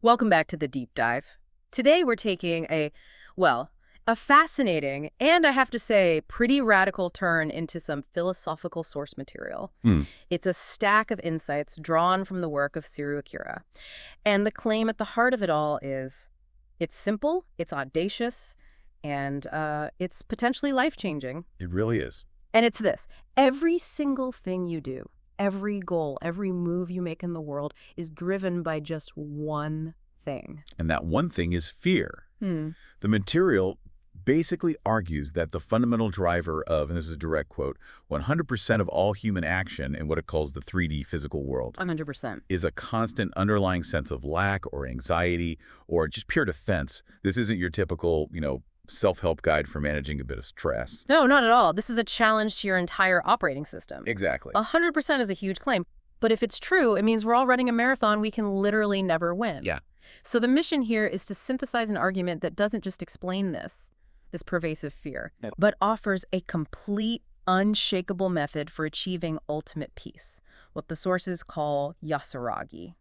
Welcome back to the deep dive. Today we're taking a fascinating and I have to say pretty radical turn into some philosophical source material. Hmm. It's a stack of insights drawn from the work of Ciro Akira. And the claim at the heart of it all is it's simple, it's audacious, and it's potentially life-changing. It really is. And it's this: every single thing you do, every goal, every move you make in the world is driven by just one thing. And that one thing is fear. Hmm. The material basically argues that the fundamental driver of, and this is a direct quote, 100% of all human action in what it calls the 3D physical world 100%. is a constant underlying sense of lack or anxiety or just pure defense. This isn't your typical, self-help guide for managing a bit of stress. No, not at all. This is a challenge to your entire operating system. Exactly. 100% is a huge claim. But if it's true, it means we're all running a marathon we can literally never win. Yeah. So the mission here is to synthesize an argument that doesn't just explain this pervasive fear, but offers a complete, unshakable method for achieving ultimate peace, what the sources call yasaragi.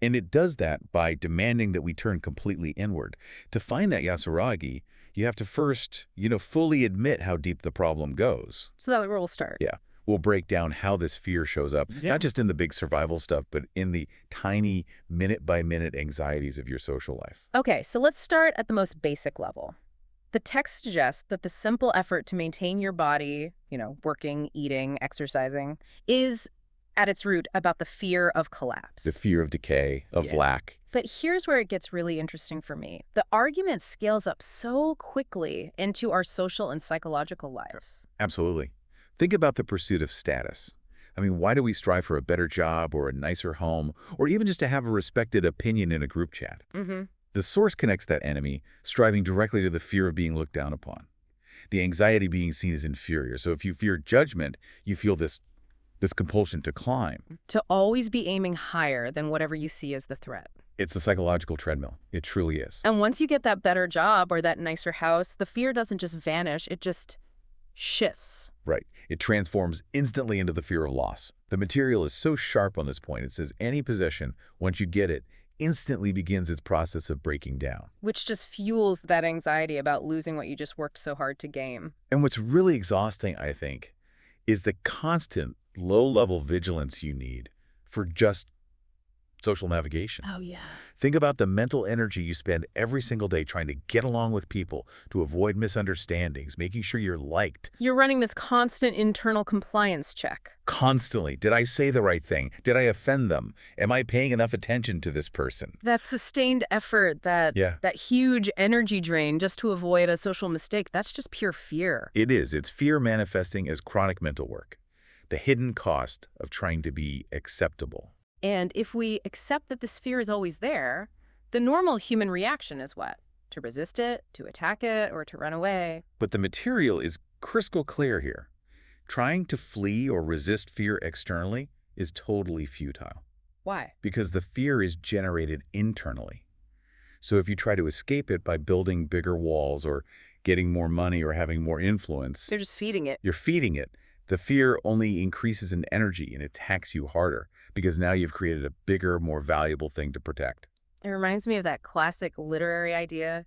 And it does that by demanding that we turn completely inward. To find that yasaragi, you have to first, fully admit how deep the problem goes. So that's where we'll start. Yeah. We'll break down how this fear shows up, not just in the big survival stuff, but in the tiny minute-by-minute anxieties of your social life. Okay, so let's start at the most basic level. The text suggests that the simple effort to maintain your body, working, eating, exercising, is at its root about the fear of collapse. The fear of decay, of lack. But here's where it gets really interesting for me. The argument scales up so quickly into our social and psychological lives. Absolutely. Think about the pursuit of status. I mean, why do we strive for a better job or a nicer home, or even just to have a respected opinion in a group chat? Mm-hmm. The source connects that enemy, striving directly to the fear of being looked down upon. The anxiety being seen as inferior. So if you fear judgment, you feel this compulsion to climb. To always be aiming higher than whatever you see as the threat. It's a psychological treadmill. It truly is. And once you get that better job or that nicer house, the fear doesn't just vanish, it just shifts. Right. It transforms instantly into the fear of loss. The material is so sharp on this point. It says any possession, once you get it, instantly begins its process of breaking down. Which just fuels that anxiety about losing what you just worked so hard to gain. And what's really exhausting, I think, is the constant low-level vigilance you need for just social navigation. Oh, yeah. Think about the mental energy you spend every single day trying to get along with people, to avoid misunderstandings, making sure you're liked. You're running this constant internal compliance check. Constantly. Did I say the right thing? Did I offend them? Am I paying enough attention to this person? That sustained effort, that huge energy drain just to avoid a social mistake, that's just pure fear. It is. It's fear manifesting as chronic mental work. The hidden cost of trying to be acceptable. And if we accept that this fear is always there, the normal human reaction is what? To resist it, to attack it, or to run away. But the material is crystal clear here. Trying to flee or resist fear externally is totally futile. Why? Because the fear is generated internally. So if you try to escape it by building bigger walls or getting more money or having more influence, You're just feeding it. You're feeding it. The fear only increases in energy and attacks you harder because now you've created a bigger, more valuable thing to protect. It reminds me of that classic literary idea,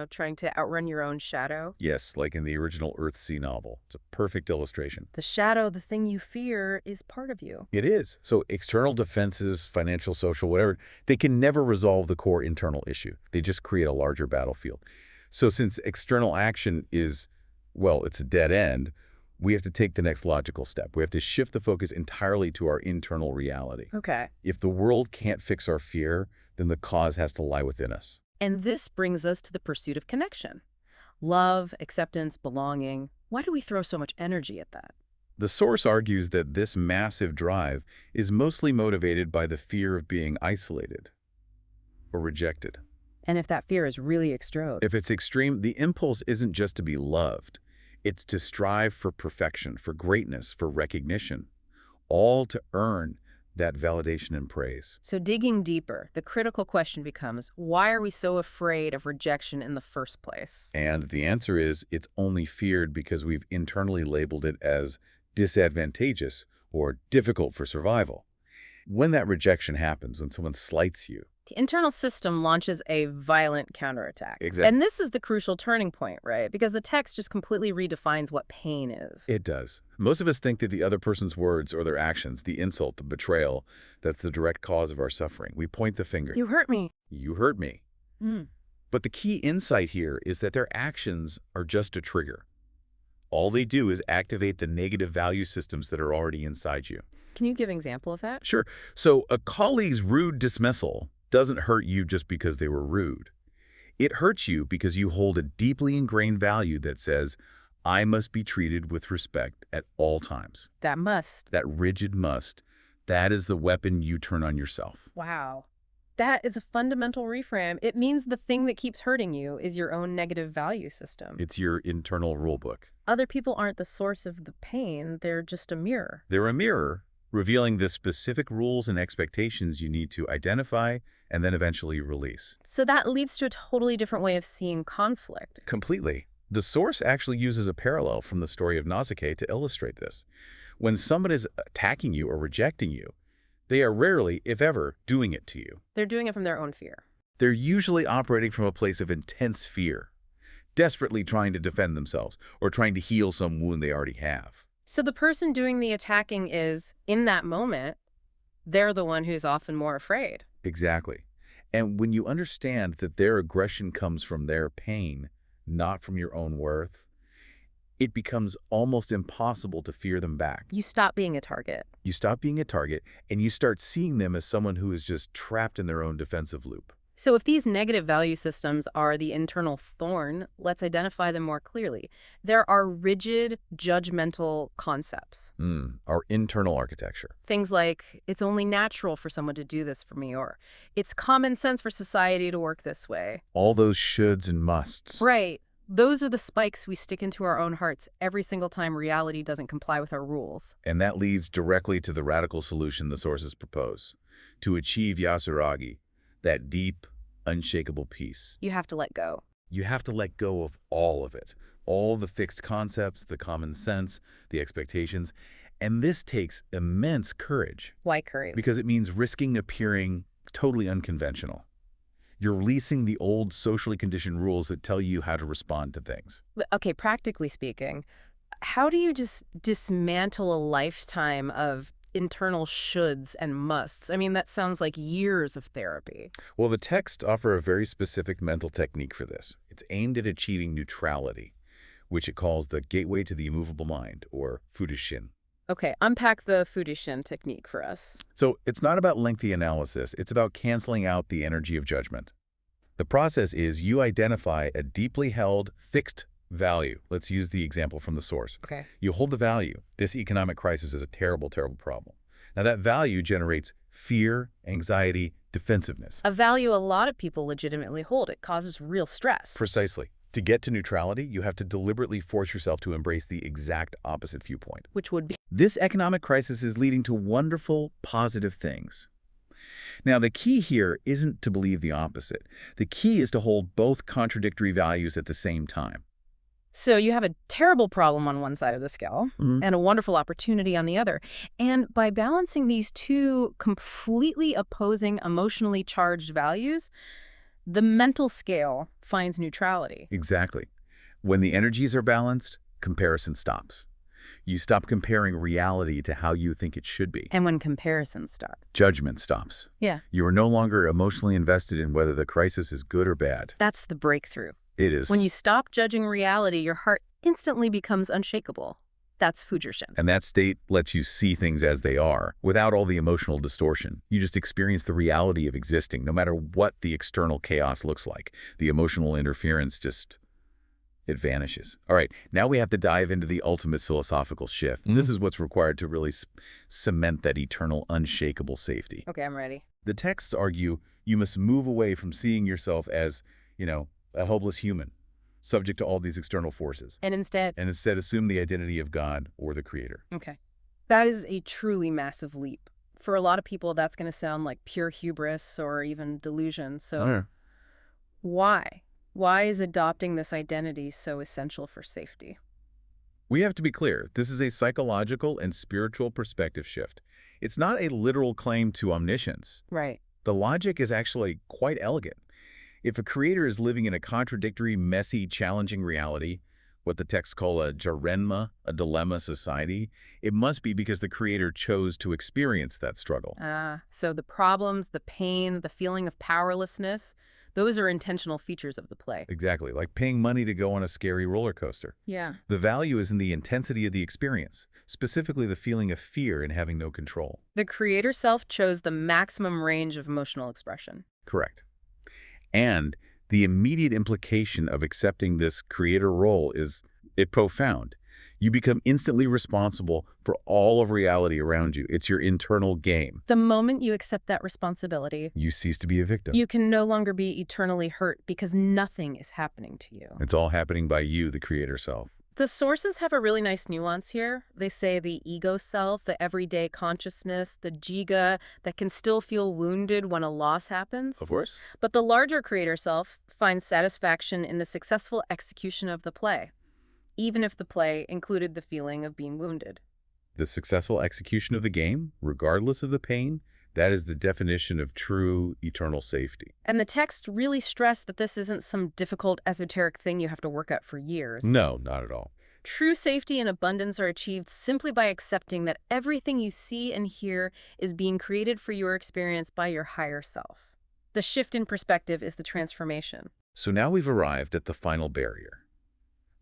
trying to outrun your own shadow. Yes, like in the original Earthsea novel. It's a perfect illustration. The shadow, the thing you fear, is part of you. It is. So external defenses, financial, social, whatever, they can never resolve the core internal issue. They just create a larger battlefield. So since external action is, it's a dead end, we have to take the next logical step. We have to shift the focus entirely to our internal reality. Okay. If the world can't fix our fear, then the cause has to lie within us. And this brings us to the pursuit of connection. Love, acceptance, belonging. Why do we throw so much energy at that? The source argues that this massive drive is mostly motivated by the fear of being isolated or rejected. And if that fear is really extreme? If it's extreme, the impulse isn't just to be loved. It's to strive for perfection, for greatness, for recognition, all to earn that validation and praise. So digging deeper, the critical question becomes, why are we so afraid of rejection in the first place? And the answer is, it's only feared because we've internally labeled it as disadvantageous or difficult for survival. When that rejection happens, when someone slights you, The internal system launches a violent counterattack. Exactly. And this is the crucial turning point, right? Because the text just completely redefines what pain is. It does. Most of us think that the other person's words or their actions, the insult, the betrayal, that's the direct cause of our suffering. We point the finger. You hurt me. You hurt me. Mm. But the key insight here is that their actions are just a trigger. All they do is activate the negative value systems that are already inside you. Can you give an example of that? Sure. So a colleague's rude dismissal doesn't hurt you just because they were rude. It hurts you because you hold a deeply ingrained value that says, I must be treated with respect at all times. That must. That rigid must. That is the weapon you turn on yourself. Wow. That is a fundamental reframe. It means the thing that keeps hurting you is your own negative value system. It's your internal rule book. Other people aren't the source of the pain. They're just a mirror. They're a mirror revealing the specific rules and expectations you need to identify and then eventually release. So that leads to a totally different way of seeing conflict. Completely. The source actually uses a parallel from the story of Nausicaa to illustrate this. When someone is attacking you or rejecting you, they are rarely, if ever, doing it to you. They're doing it from their own fear. They're usually operating from a place of intense fear, desperately trying to defend themselves or trying to heal some wound they already have. So the person doing the attacking is, in that moment, they're the one who's often more afraid. Exactly. And when you understand that their aggression comes from their pain, not from your own worth, it becomes almost impossible to fear them back. You stop being a target. You stop being a target, and you start seeing them as someone who is just trapped in their own defensive loop. So if these negative value systems are the internal thorn, let's identify them more clearly. There are rigid, judgmental concepts. Our internal architecture. Things like, it's only natural for someone to do this for me, or it's common sense for society to work this way. All those shoulds and musts. Right. Those are the spikes we stick into our own hearts every single time reality doesn't comply with our rules. And that leads directly to the radical solution the sources propose. To achieve yasuragi, that deep, unshakable peace. You have to let go. You have to let go of all of it. All the fixed concepts, the common sense, the expectations. And this takes immense courage. Why courage? Because it means risking appearing totally unconventional. You're releasing the old socially conditioned rules that tell you how to respond to things. Okay, practically speaking, how do you just dismantle a lifetime of internal shoulds and musts? I mean, that sounds like years of therapy. Well, the texts offer a very specific mental technique for this. It's aimed at achieving neutrality, which it calls the gateway to the immovable mind, or Fudishin. Okay, unpack the Fudishin technique for us. So it's not about lengthy analysis. It's about canceling out the energy of judgment. The process is you identify a deeply held, fixed value. Let's use the example from the source. Okay. You hold the value. This economic crisis is a terrible, terrible problem. Now that value generates fear, anxiety, defensiveness. A value a lot of people legitimately hold. It causes real stress. Precisely. To get to neutrality, you have to deliberately force yourself to embrace the exact opposite viewpoint. Which would be? This economic crisis is leading to wonderful, positive things. Now, the key here isn't to believe the opposite. The key is to hold both contradictory values at the same time. So you have a terrible problem on one side of the scale and a wonderful opportunity on the other. And by balancing these two completely opposing, emotionally charged values, the mental scale finds neutrality. Exactly. When the energies are balanced, comparison stops. You stop comparing reality to how you think it should be. And when comparisons stop. Judgment stops. Yeah. You are no longer emotionally invested in whether the crisis is good or bad. That's the breakthrough. It is. When you stop judging reality, your heart instantly becomes unshakable. That's Fujishin. And that state lets you see things as they are, without all the emotional distortion. You just experience the reality of existing, no matter what the external chaos looks like. The emotional interference just, it vanishes. All right, now we have to dive into the ultimate philosophical shift. This is what's required to really cement that eternal, unshakable safety. Okay, I'm ready. The texts argue you must move away from seeing yourself as, a hopeless human, subject to all these external forces. And instead assume the identity of God or the Creator. Okay. That is a truly massive leap. For a lot of people, that's going to sound like pure hubris or even delusion. So why? Why is adopting this identity so essential for safety? We have to be clear. This is a psychological and spiritual perspective shift. It's not a literal claim to omniscience. Right. The logic is actually quite elegant. If a creator is living in a contradictory, messy, challenging reality, what the texts call a dilemma society, it must be because the creator chose to experience that struggle. So the problems, the pain, the feeling of powerlessness, those are intentional features of the play. Exactly, like paying money to go on a scary roller coaster. Yeah. The value is in the intensity of the experience, specifically the feeling of fear and having no control. The creator self chose the maximum range of emotional expression. Correct. And the immediate implication of accepting this creator role is profound. You become instantly responsible for all of reality around you. It's your internal game. The moment you accept that responsibility, You cease to be a victim. you can no longer be eternally hurt because nothing is happening to you. It's all happening by you, the creator self. The sources have a really nice nuance here. They say the ego self, the everyday consciousness, the jiga that can still feel wounded when a loss happens. Of course. But the larger creator self finds satisfaction in the successful execution of the play, even if the play included the feeling of being wounded. The successful execution of the game, regardless of the pain, that is the definition of true eternal safety. And the text really stressed that this isn't some difficult esoteric thing you have to work at for years. No, not at all. True safety and abundance are achieved simply by accepting that everything you see and hear is being created for your experience by your higher self. The shift in perspective is the transformation. So now we've arrived at the final barrier.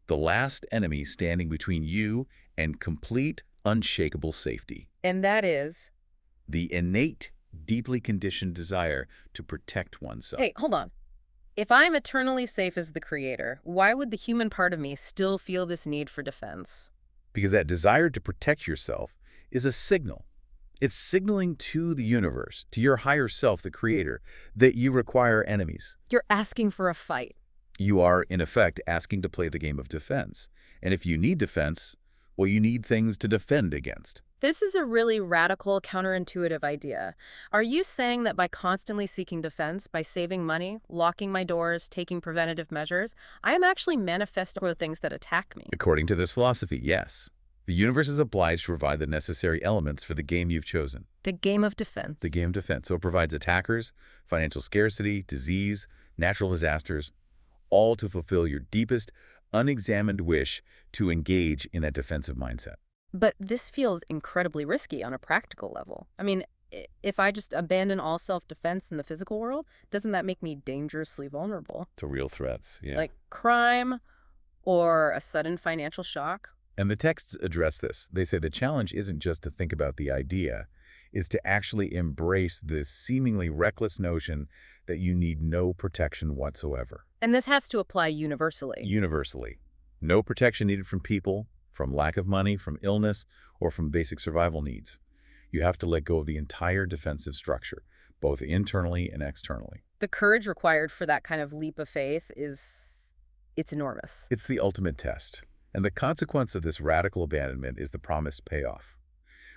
The last enemy standing between you and complete, unshakable safety. And that is... The innate, deeply conditioned desire to protect oneself. Hey, hold on. If I'm eternally safe as the creator, why would the human part of me still feel this need for defense? Because that desire to protect yourself is a signal. It's signaling to the universe, to your higher self, the creator, that you require enemies. You're asking for a fight. You are, in effect, asking to play the game of defense. And if you need defense, well, you need things to defend against. This is a really radical, counterintuitive idea. Are you saying that by constantly seeking defense, by saving money, locking my doors, taking preventative measures, I am actually manifesting the things that attack me? According to this philosophy, yes. The universe is obliged to provide the necessary elements for the game you've chosen. The game of defense. The game of defense. So it provides attackers, financial scarcity, disease, natural disasters, all to fulfill your deepest, unexamined wish to engage in that defensive mindset. But this feels incredibly risky on a practical level. I mean, if I just abandon all self-defense in the physical world, doesn't that make me dangerously vulnerable? To real threats, yeah. Like crime or a sudden financial shock? And the texts address this. They say the challenge isn't just to think about the idea, it's to actually embrace this seemingly reckless notion that you need no protection whatsoever. And this has to apply universally. Universally. No protection needed from people, from lack of money, from illness, or from basic survival needs. You have to let go of the entire defensive structure, both internally and externally. The courage required for that kind of leap of faith it's enormous. It's the ultimate test. And the consequence of this radical abandonment is the promised payoff.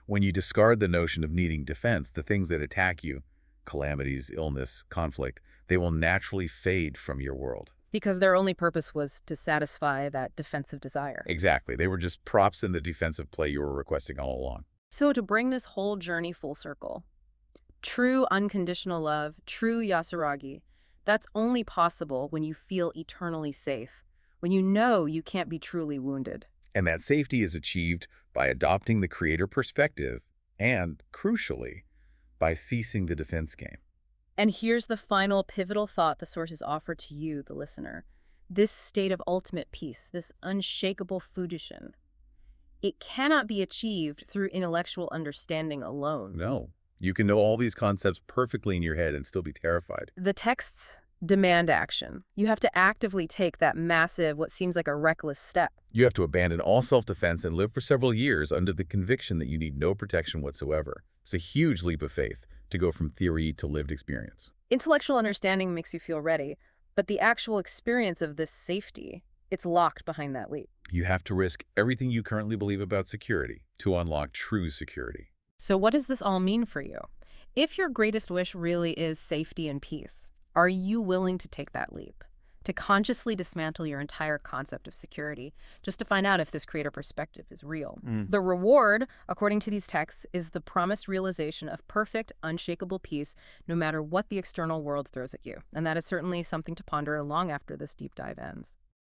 When you discard the notion of needing defense, the things that attack you, calamities, illness, conflict, they will naturally fade from your world. Because their only purpose was to satisfy that defensive desire. Exactly. They were just props in the defensive play you were requesting all along. So to bring this whole journey full circle, true unconditional love, true yasaragi, that's only possible when you feel eternally safe, when you know you can't be truly wounded. And that safety is achieved by adopting the creator perspective and, crucially, by ceasing the defense game. And here's the final pivotal thought the sources offer to you, the listener. This state of ultimate peace, this unshakable fudushin, it cannot be achieved through intellectual understanding alone. No. You can know all these concepts perfectly in your head and still be terrified. The texts demand action. You have to actively take that massive, what seems like a reckless step. You have to abandon all self-defense and live for several years under the conviction that you need no protection whatsoever. It's a huge leap of faith to go from theory to lived experience. Intellectual understanding makes you feel ready, but the actual experience of this safety, it's locked behind that leap. You have to risk everything you currently believe about security to unlock true security. So what does this all mean for you? If your greatest wish really is safety and peace, are you willing to take that leap? to consciously dismantle your entire concept of security, just to find out if this creator perspective is real. The reward, according to these texts, is the promised realization of perfect, unshakable peace, no matter what the external world throws at you. And that is certainly something to ponder long after this deep dive ends.